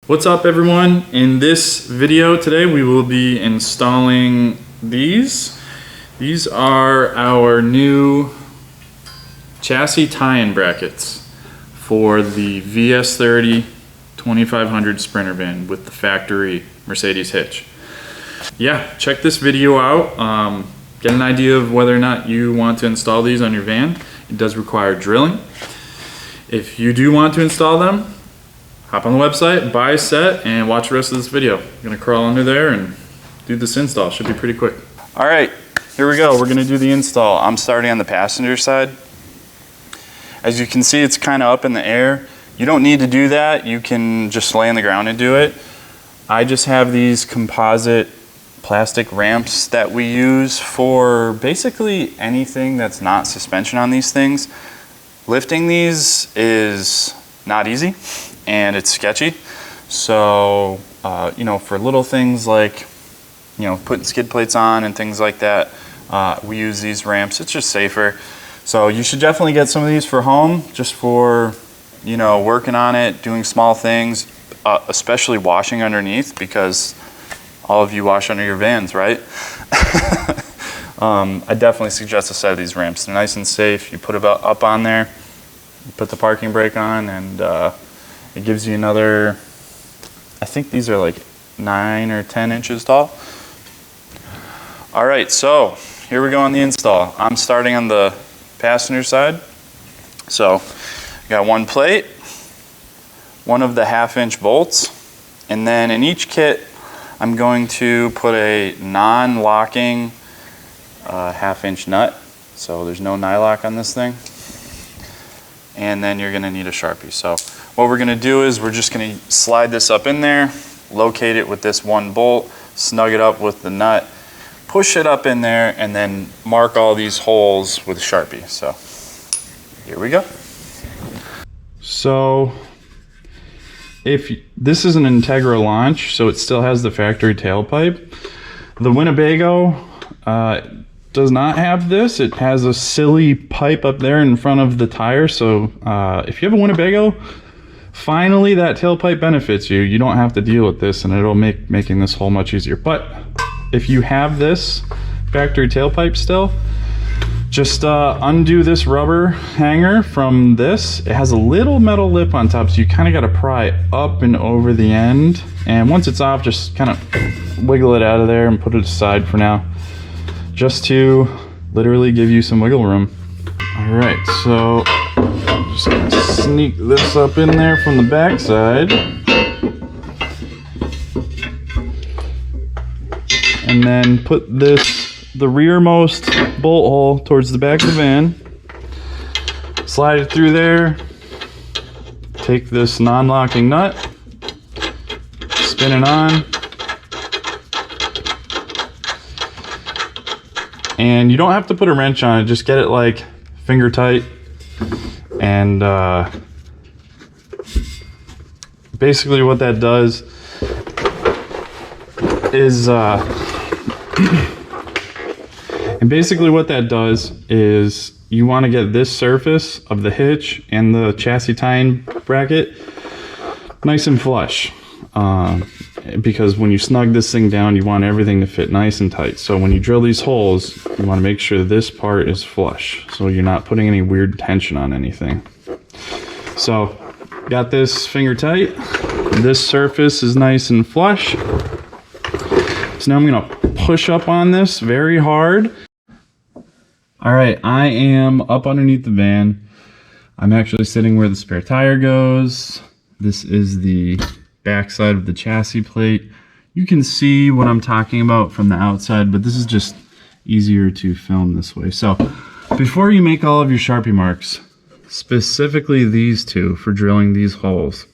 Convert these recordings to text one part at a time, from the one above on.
What's up everyone? In this video today we will be installing these. These are our new chassis tie-in brackets for the VS30 2500 Sprinter van with the factory Mercedes hitch. Yeah, check this video out. Get an idea of whether or not you want to install these on your van. It does require drilling. If you do want to install them, hop on the website, buy a set, and watch the rest of this video. I'm gonna crawl under there and do this install. Should be pretty quick. All right, here we go. We're gonna do the install. I'm starting on the passenger side. As you can see, it's kind of up in the air. You don't need to do that. You can just lay on the ground and do it. I just have these composite plastic ramps that we use for basically anything that's not suspension on these things. Lifting these is not easy and it's sketchy. So, for little things like, putting skid plates on and things like that, we use these ramps. It's just safer. So you should definitely get some of these for home, just for, working on it, doing small things, especially washing underneath, because all of you wash under your vans, right? I definitely suggest a set of these ramps. They're nice and safe. You put it up on there, you put the parking brake on, and it gives you another, I think these are like 9 or 10 inches tall. All right, so here we go on the install. I'm starting on the passenger side. So I got one plate, one of the 1/2-inch bolts, and then in each kit, I'm going to put a non-locking 1/2-inch nut. So there's no nylock on this thing. And then you're gonna need a Sharpie. So what we're gonna do is we're just gonna slide this up in there, locate it with this one bolt, snug it up with the nut, push it up in there, and then mark all these holes with Sharpie. So here we go. So this is an Integra launch, so it still has the factory tailpipe. The Winnebago does not have this. It has a silly pipe up there in front of the tire. So if you have a Winnebago, finally that tailpipe benefits you. You don't have to deal with this, and it'll make making this hole much easier. But if you have this factory tailpipe still, just undo this rubber hanger from this. It has a little metal lip on top, so you kind of got to pry up and over the end. And once it's off, just kind of wiggle it out of there and put it aside for now, just to literally give you some wiggle room. All right, so I'm just gonna sneak this up in there from the back side. And then put the rearmost bolt hole towards the back of the van. Slide it through there. Take this non-locking nut, spin it on. And you don't have to put a wrench on it, just get it like finger tight. And basically what that does is you want to get this surface of the hitch and the chassis tie-in bracket nice and flush. Because when you snug this thing down, you want everything to fit nice and tight. So when you drill these holes, you want to make sure this part is flush, so you're not putting any weird tension on anything. So got this finger tight. This surface is nice and flush. So now I'm gonna push up on this very hard. All right, I am up underneath the van. I'm actually sitting where the spare tire goes. This is the backside of the chassis plate. You can see what I'm talking about from the outside, but this is just easier to film this way. So before you make all of your Sharpie marks, specifically these two for drilling these holes,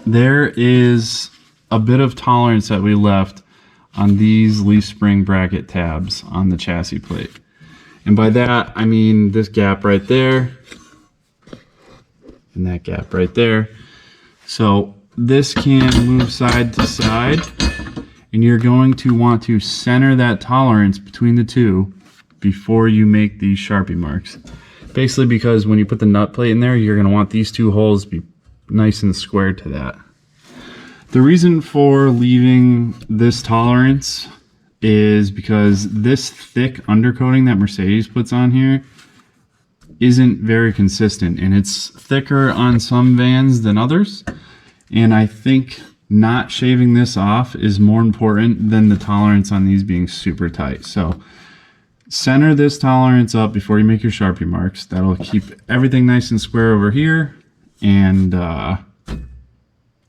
there is a bit of tolerance that we left on these leaf spring bracket tabs on the chassis plate. And by that, I mean this gap right there and that gap right there. So this can move side to side, and you're going to want to center that tolerance between the two before you make these Sharpie marks. Basically because when you put the nut plate in there, you're going to want these two holes to be nice and square to that. The reason for leaving this tolerance is because this thick undercoating that Mercedes puts on here isn't very consistent, and it's thicker on some vans than others. And I think not shaving this off is more important than the tolerance on these being super tight. So center this tolerance up before you make your Sharpie marks. That'll keep everything nice and square over here, and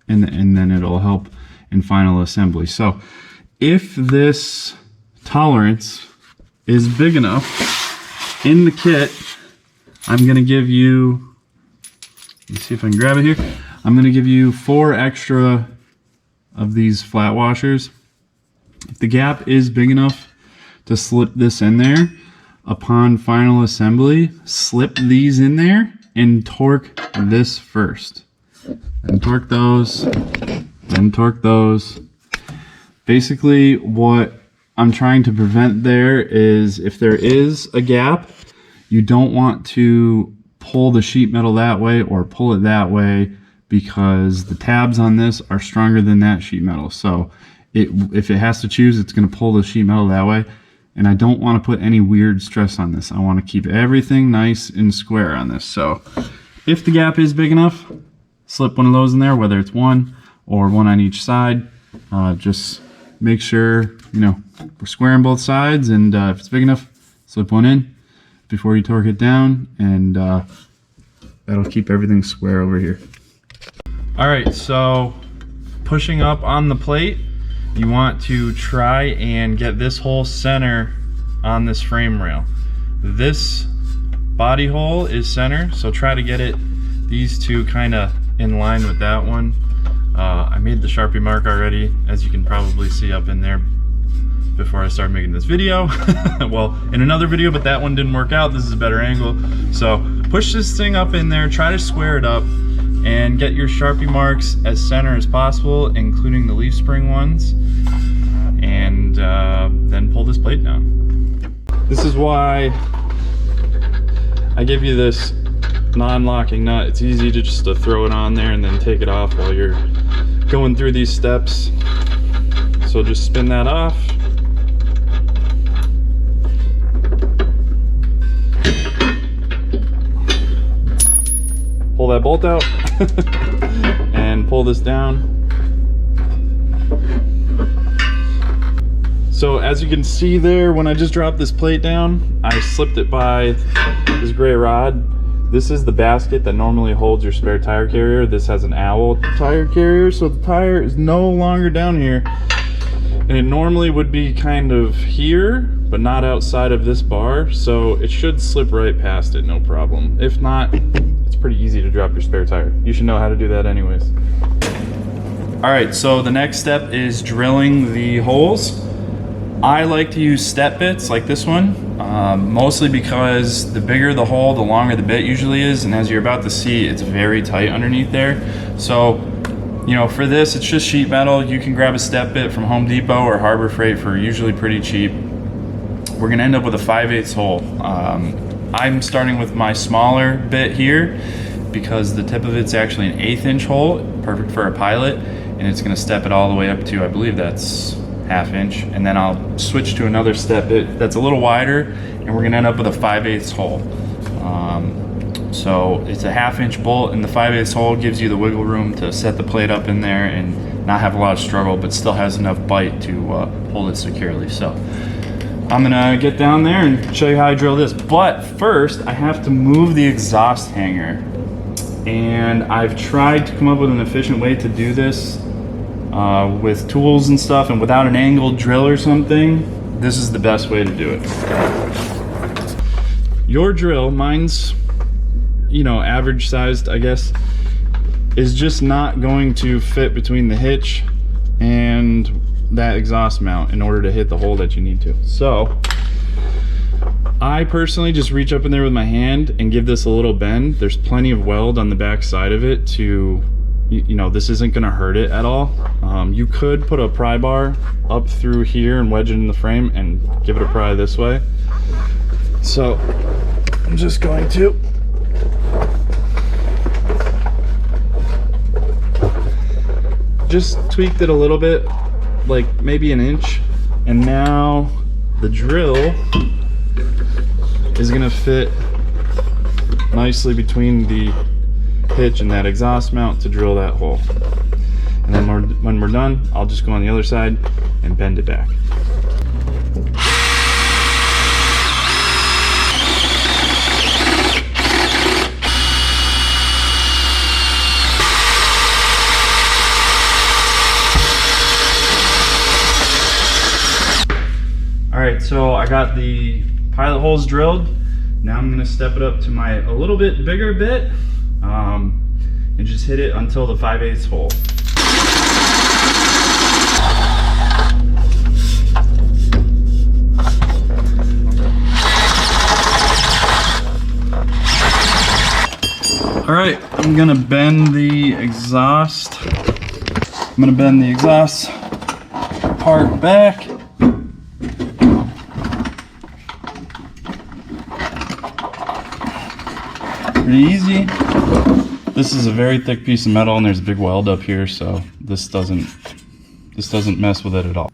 then it'll help in final assembly. So if this tolerance is big enough in the kit, I'm gonna give you, let's see if I can grab it here. I'm gonna give you 4 extra of these flat washers. If the gap is big enough to slip this in there, upon final assembly, slip these in there and torque this first. And torque those, then torque those. Basically, what I'm trying to prevent there is if there is a gap, you don't want to pull the sheet metal that way or pull it that way, because the tabs on this are stronger than that sheet metal. So if it has to choose, it's going to pull the sheet metal that way. And I don't want to put any weird stress on this. I want to keep everything nice and square on this. So if the gap is big enough, slip one of those in there, whether it's one or one on each side. Just make sure, we're square on both sides, and if it's big enough, slip one in before you torque it down, and that'll keep everything square over here. All right, so pushing up on the plate, you want to try and get this whole center on this frame rail. This body hole is center, so try to get these two kind of in line with that one. I made the Sharpie mark already, as you can probably see up in there before I started making this video. Well, in another video, but that one didn't work out. This is a better angle. So push this thing up in there, try to square it up, and get your Sharpie marks as center as possible, including the leaf spring ones, and then pull this plate down. This is why I give you this non-locking nut. It's easy to just throw it on there and then take it off while you're going through these steps. So just spin that off. Pull that bolt out and pull this down. So as you can see there, when I just dropped this plate down, I slipped it by this gray rod. This is the basket that normally holds your spare tire carrier. This has an owl tire carrier, so the tire is no longer down here. And it normally would be kind of here, but not outside of this bar, so it should slip right past it, no problem. If not, it's pretty easy to drop your spare tire. You should know how to do that anyways. All right, so the next step is drilling the holes. I like to use step bits like this one, mostly because the bigger the hole, the longer the bit usually is, and as you're about to see, it's very tight underneath there. So, for this, it's just sheet metal. You can grab a step bit from Home Depot or Harbor Freight for usually pretty cheap. We're gonna end up with a 5/8 hole. I'm starting with my smaller bit here because the tip of it's actually an 1/8 inch hole, perfect for a pilot, and it's gonna step it all the way up to, I believe that's 1/2 inch, and then I'll switch to another step bit that's a little wider, and we're gonna end up with a 5/8 hole. So it's a 1/2 inch bolt, and the 5/8 hole gives you the wiggle room to set the plate up in there and not have a lot of struggle, but still has enough bite to hold it securely. So I'm gonna get down there and show you how I drill this. But first, I have to move the exhaust hanger, and I've tried to come up with an efficient way to do this with tools and stuff, and without an angled drill or something. This is the best way to do it. Your drill, mine's average sized, I guess, is just not going to fit between the hitch and that exhaust mount in order to hit the hole that you need to. So I personally just reach up in there with my hand and give this a little bend. There's plenty of weld on the back side of it to, this isn't gonna hurt it at all. You could put a pry bar up through here and wedge it in the frame and give it a pry this way. So I'm just going to just tweaked it a little bit, like maybe an inch, and now the drill is gonna fit nicely between the hitch and that exhaust mount to drill that hole. And then when we're done, I'll just go on the other side and bend it back. Alright, so I got the pilot holes drilled. Now I'm gonna step it up to my a little bit bigger bit and just hit it until the 5/8 hole. Alright, I'm gonna bend the exhaust. I'm gonna bend the exhaust part back. Pretty easy. This is a very thick piece of metal and there's a big weld up here, so this doesn't mess with it at all.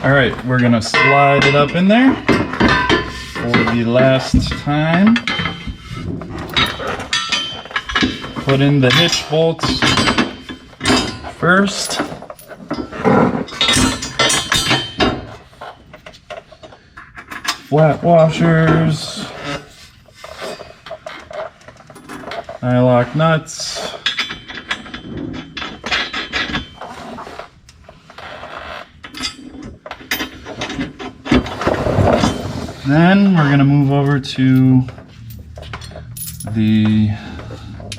Alright, we're gonna slide it up in there for the last time. Put in the hitch bolts first. Flat washers. Nylock nuts. Then we're gonna move over to the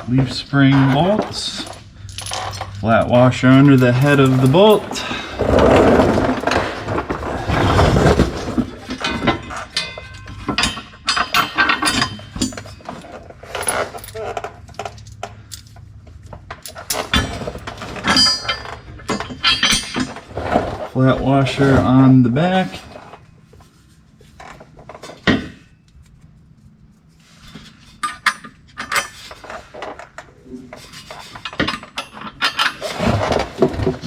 leaf spring bolts. Flat washer under the head of the bolt. Flat washer on the back.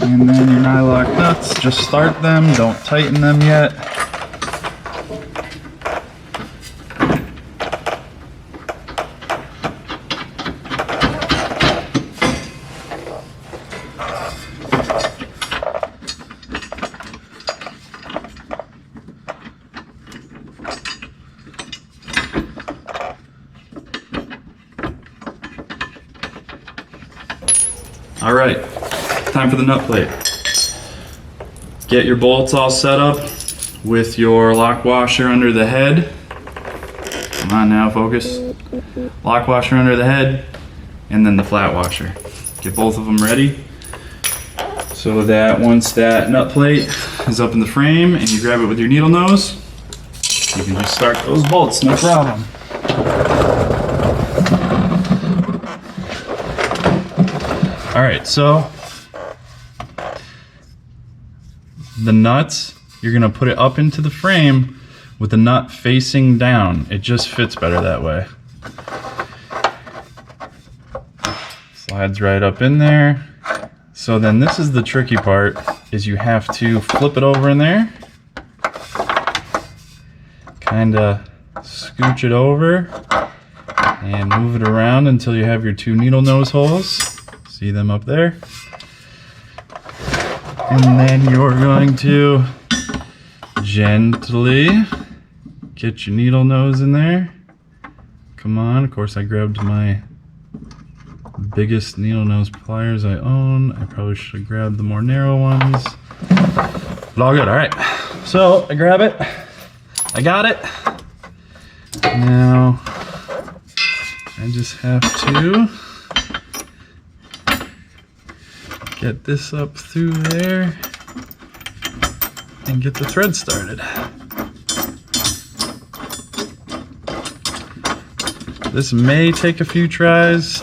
And then your nylock nuts, just start them, don't tighten them yet. All right, time for the nut plate. Get your bolts all set up with your lock washer under the head. Come on now, focus. Lock washer under the head, and then the flat washer. Get both of them ready so that once that nut plate is up in the frame and you grab it with your needle nose, you can just start those bolts, no problem. All right, so the nuts, you're gonna put it up into the frame with the nut facing down. It just fits better that way. Slides right up in there. So then this is the tricky part, is you have to flip it over in there. Kinda scooch it over and move it around until you have your two needle nose holes. See them up there? And then you're going to gently get your needle nose in there. Come on, of course I grabbed my biggest needle nose pliers I own. I probably should have grabbed the more narrow ones. But all good, all right. So I grab it, I got it. Now I just have to get this up through there and get the thread started. This may take a few tries.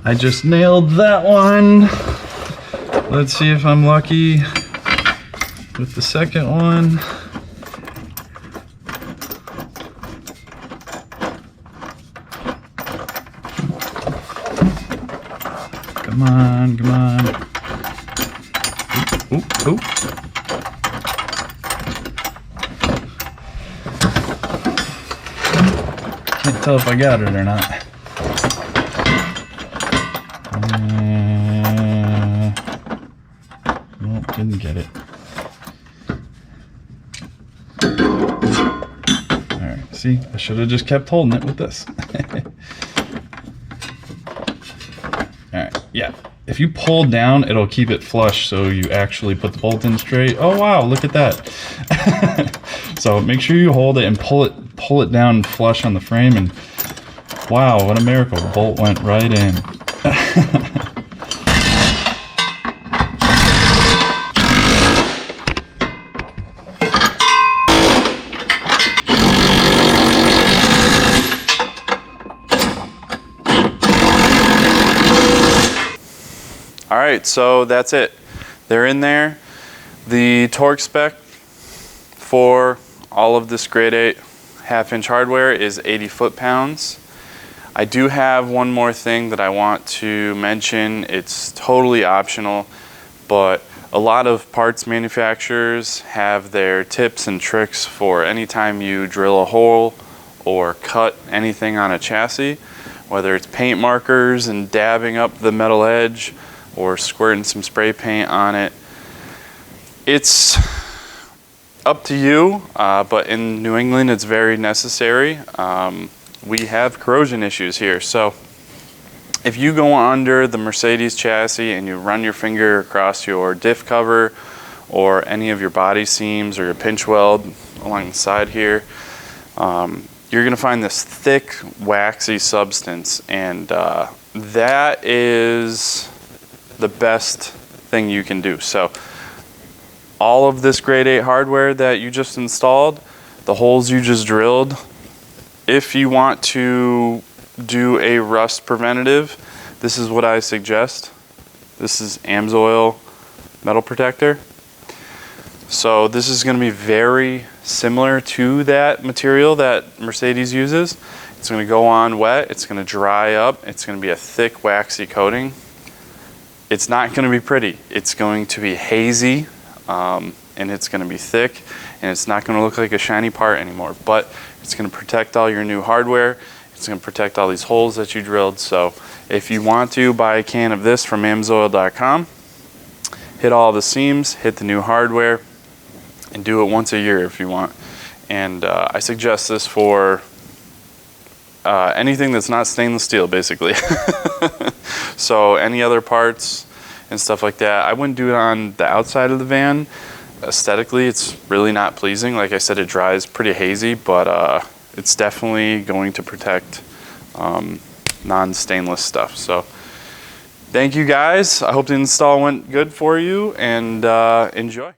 I just nailed that one. Let's see if I'm lucky with the second one. Come on, come on. Oop, oop. Can't tell if I got it or not. Nope, didn't get it. Alright, see, I should have just kept holding it with this. Alright, yeah. If you pull down, it'll keep it flush so you actually put the bolt in straight. Oh wow, look at that. So make sure you hold it and pull it down flush on the frame, and wow, what a miracle. The bolt went right in. All right, so that's it. They're in there. The torque spec for all of this grade 8 half-inch hardware is 80 foot-pounds. I do have one more thing that I want to mention. It's totally optional, but a lot of parts manufacturers have their tips and tricks for anytime you drill a hole or cut anything on a chassis, whether it's paint markers and dabbing up the metal edge or squirting some spray paint on it. It's up to you, but in New England it's very necessary. We have corrosion issues here, so if you go under the Mercedes chassis and you run your finger across your diff cover or any of your body seams or your pinch weld along the side here, you're gonna find this thick, waxy substance, and that is the best thing you can do. So all of this grade 8 hardware that you just installed, the holes you just drilled, if you want to do a rust preventative, this is what I suggest. This is AMSOIL metal protector. So this is going to be very similar to that material that Mercedes uses. It's going to go on wet, it's going to dry up, it's going to be a thick waxy coating. It's not going to be pretty. It's going to be hazy, and it's going to be thick, and it's not going to look like a shiny part anymore, but it's going to protect all your new hardware. It's going to protect all these holes that you drilled. So if you want to, buy a can of this from AMSOIL.com, hit all the seams, hit the new hardware, and do it once a year if you want. And I suggest this for anything that's not stainless steel, basically. So any other parts and stuff like that, I wouldn't do it on the outside of the van. Aesthetically, it's really not pleasing. Like I said, it dries pretty hazy, but it's definitely going to protect non-stainless stuff. So thank you guys. I hope the install went good for you, and enjoy.